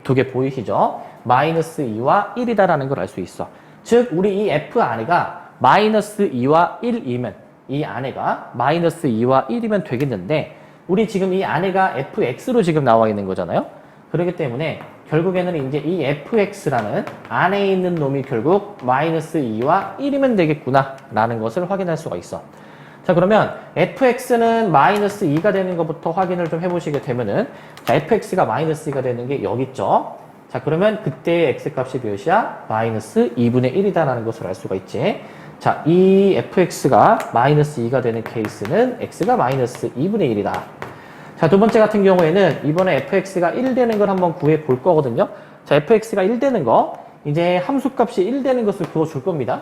두 개 보이시죠? 마이너스 2와 1이다라는 걸 알 수 있어. 즉 우리 이 f 안에가 마이너스 2와 1이면, 이 안에가 마이너스 2와 1이면 되겠는데, 우리 지금 이 안에가 fx로 지금 나와 있는 거잖아요. 그렇기 때문에 결국에는 이제 이 fx라는 안에 있는 놈이 결국 마이너스 2와 1이면 되겠구나 라는 것을 확인할 수가 있어. 자, 그러면 fx는 마이너스 2가 되는 것부터 확인을 좀 해보시게 되면은, 자, fx가 마이너스 2가 되는 게 여기 있죠. 자, 그러면 그때의 x값이 몇이야? 마이너스 2분의 1이다라는 것을 알 수가 있지. 자, 이 fx가 마이너스 2가 되는 케이스는 x가 마이너스 2분의 1이다. 자, 두 번째 같은 경우에는 이번에 fx가 1 되는 걸 한번 구해 볼 거거든요. 자, fx가 1 되는 거, 이제 함수값이 1 되는 것을 그어줄 겁니다.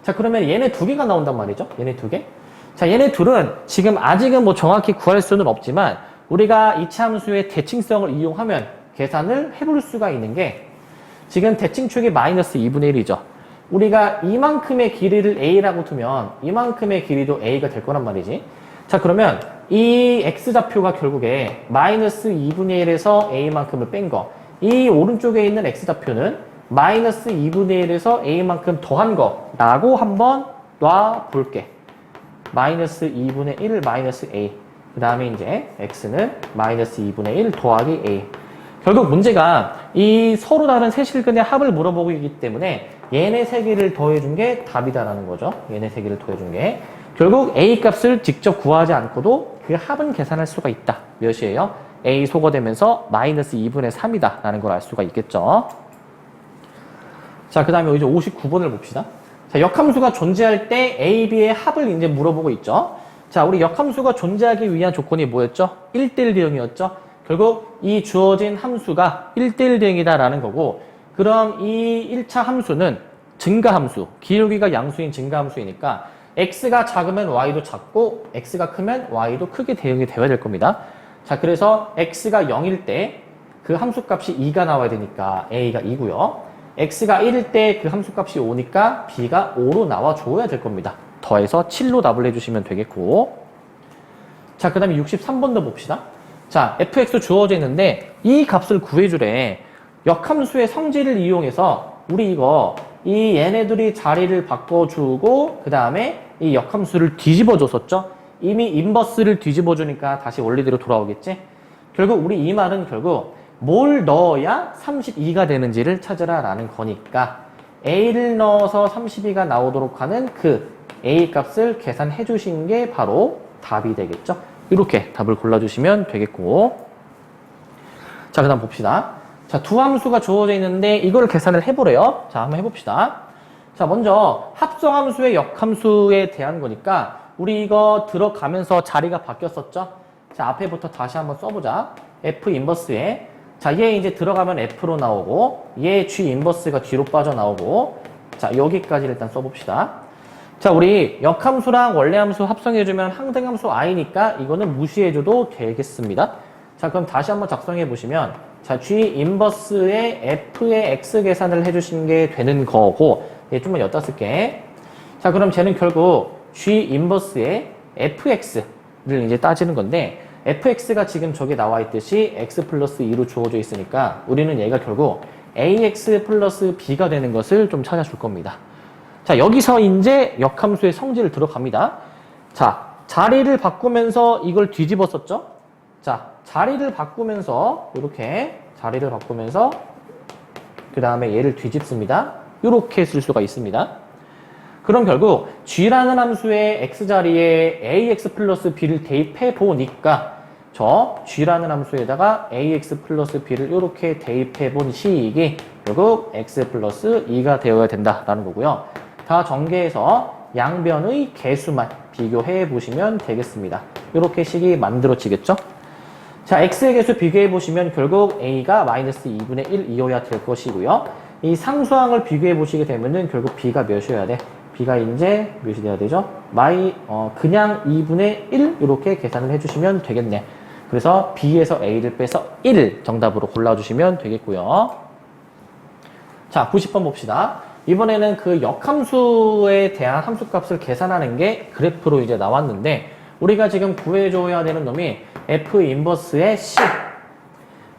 자, 그러면 얘네 두 개가 나온단 말이죠. 얘네 두 개. 자, 얘네 둘은 지금 아직은 뭐 정확히 구할 수는 없지만 우리가 이차 함수의 대칭성을 이용하면 계산을 해볼 수가 있는 게, 지금 대칭축이 마이너스 2분의 1이죠. 우리가 이만큼의 길이를 a라고 두면 이만큼의 길이도 a가 될 거란 말이지. 자, 그러면 이 x좌표가 결국에 마이너스 2분의 1에서 a만큼을 뺀 거, 이 오른쪽에 있는 x좌표는 마이너스 2분의 1에서 a만큼 더한 거라고 한번 놔볼게. 마이너스 2분의 1 마이너스 a. 그 다음에 이제 x는 마이너스 2분의 1 더하기 a. 결국 문제가 이 서로 다른 세 실근의 합을 물어보고 있기 때문에 얘네 세 개를 더해준 게 답이다라는 거죠. 얘네 세 개를 더해준 게. 결국 a 값을 직접 구하지 않고도 그 합은 계산할 수가 있다. 몇이에요? a 소거되면서 마이너스 2분의 3이다 라는 걸 알 수가 있겠죠. 자, 그 다음에 이제 59번을 봅시다. 자, 역함수가 존재할 때 a, b의 합을 이제 물어보고 있죠. 자, 우리 역함수가 존재하기 위한 조건이 뭐였죠? 1대1 대응이었죠. 결국 이 주어진 함수가 1대1 대응이다 라는 거고, 그럼 이 1차 함수는 증가함수, 기울기가 양수인 증가함수이니까 x가 작으면 y도 작고 x가 크면 y도 크게 대응이 되어야 될 겁니다. 자, 그래서 x가 0일 때 그 함수값이 2가 나와야 되니까 a가 2고요. x가 1일 때 그 함수값이 5니까 b가 5로 나와줘야 될 겁니다. 더해서 7로 답을 해주시면 되겠고. 자, 그 다음에 63번도 봅시다. 자, fx 주어져 있는데 이 값을 구해주래. 역함수의 성질을 이용해서 우리 이 얘네들이 자리를 바꿔주고 그 다음에 이 역함수를 뒤집어 줬었죠. 이미 인버스를 뒤집어 주니까 다시 원리대로 돌아오겠지. 결국 우리 이 말은 결국 뭘 넣어야 32가 되는지를 찾으라 라는 거니까 A를 넣어서 32가 나오도록 하는 그 A 값을 계산해 주신 게 바로 답이 되겠죠. 이렇게 답을 골라주시면 되겠고, 자, 그 다음 봅시다. 자, 두 함수가 주어져 있는데 이걸 계산을 해보래요. 자, 한번 해봅시다. 자, 먼저 합성함수의 역함수에 대한 거니까 우리 이거 들어가면서 자리가 바뀌었었죠. 자, 앞에부터 다시 한번 써보자. F 인버스에, 자, 얘 이제 들어가면 F로 나오고 얘 G 인버스가 뒤로 빠져나오고, 자, 여기까지 일단 써봅시다. 자, 우리 역함수랑 원래함수 합성해주면 항등함수 i니까 이거는 무시해줘도 되겠습니다. 자, 그럼 다시 한번 작성해 보시면, 자, G 인버스의 F의 X 계산을 해주신 게 되는 거고, 얘 좀만 엿다 쓸게. 자, 그럼 쟤는 결국 G 인버스의 FX를 이제 따지는 건데, FX가 지금 저기 나와 있듯이 X 플러스 2로 주어져 있으니까 우리는 얘가 결국 AX 플러스 B가 되는 것을 좀 찾아줄 겁니다. 자, 여기서 이제 역함수의 성질을 들어갑니다. 자, 자리를 바꾸면서 이걸 뒤집었었죠? 자, 자리를 바꾸면서 이렇게 자리를 바꾸면서 그 다음에 얘를 뒤집습니다. 이렇게 쓸 수가 있습니다. 그럼 결국 G라는 함수의 X자리에 AX 플러스 B를 대입해 보니까 저 G라는 함수에다가 AX 플러스 B를 이렇게 대입해 본 식이 결국 X 플러스 2가 되어야 된다라는 거고요. 다 전개해서 양변의 개수만 비교해 보시면 되겠습니다. 이렇게 식이 만들어지겠죠? 자, X의 개수 비교해 보시면 결국 A가 마이너스 2분의 1이어야 될 것이고요. 이 상수항을 비교해 보시게 되면은 결국 B가 몇이어야 돼? B가 이제 몇이 돼야 되죠? 그냥 2분의 1 이렇게 계산을 해주시면 되겠네. 그래서 B에서 A를 빼서 1 정답으로 골라주시면 되겠고요. 자, 90번 봅시다. 이번에는 그 역함수에 대한 함수값을 계산하는 게 그래프로 이제 나왔는데 우리가 지금 구해줘야 되는 놈이 F 인버스의 C,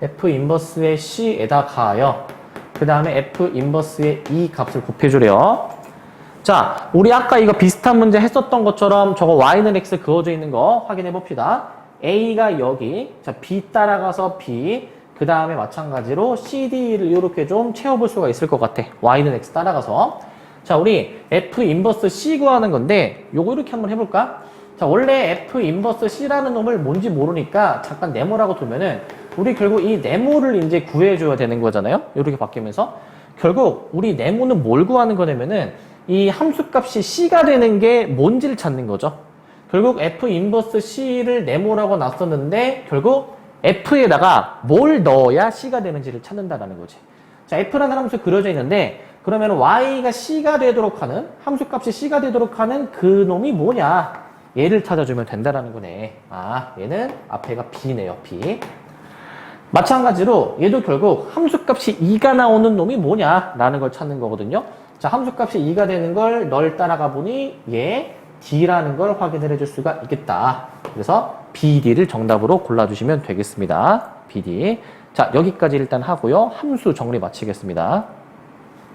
F 인버스의 C에다가요. 그 다음에 F 인버스의 E 값을 곱해주래요. 자, 우리 아까 이거 비슷한 문제 했었던 것처럼 저거 Y는 X 그어져 있는 거 확인해 봅시다. A가 여기, 자, B 따라가서 B, 그 다음에 마찬가지로 CD를 이렇게 좀 채워볼 수가 있을 것 같아. Y는 X 따라가서. 자, 우리 F 인버스 C 구하는 건데 요거 이렇게 한번 해볼까? 자, 원래 F 인버스 C라는 놈을 뭔지 모르니까 잠깐 네모라고 두면은 우리 결국 이 네모를 이제 구해줘야 되는 거잖아요. 이렇게 바뀌면서 결국 우리 네모는 뭘 구하는 거냐면은 이 함수값이 C가 되는 게 뭔지를 찾는 거죠. 결국 F 인버스 C를 네모라고 놨었는데 결국 F에다가 뭘 넣어야 C가 되는지를 찾는다라는 거지. 자, F라는 함수 그려져 있는데 그러면 Y가 C가 되도록 하는 함수값이 C가 되도록 하는 그 놈이 뭐냐? 얘를 찾아주면 된다라는 거네. 아, 얘는 앞에가 B네요. B. 마찬가지로 얘도 결국 함수값이 2가 나오는 놈이 뭐냐라는 걸 찾는 거거든요. 자, 함수값이 2가 되는 걸 널 따라가 보니 얘 D라는 걸 확인을 해줄 수가 있겠다. 그래서 BD를 정답으로 골라주시면 되겠습니다. BD. 자, 여기까지 일단 하고요. 함수 정리 마치겠습니다.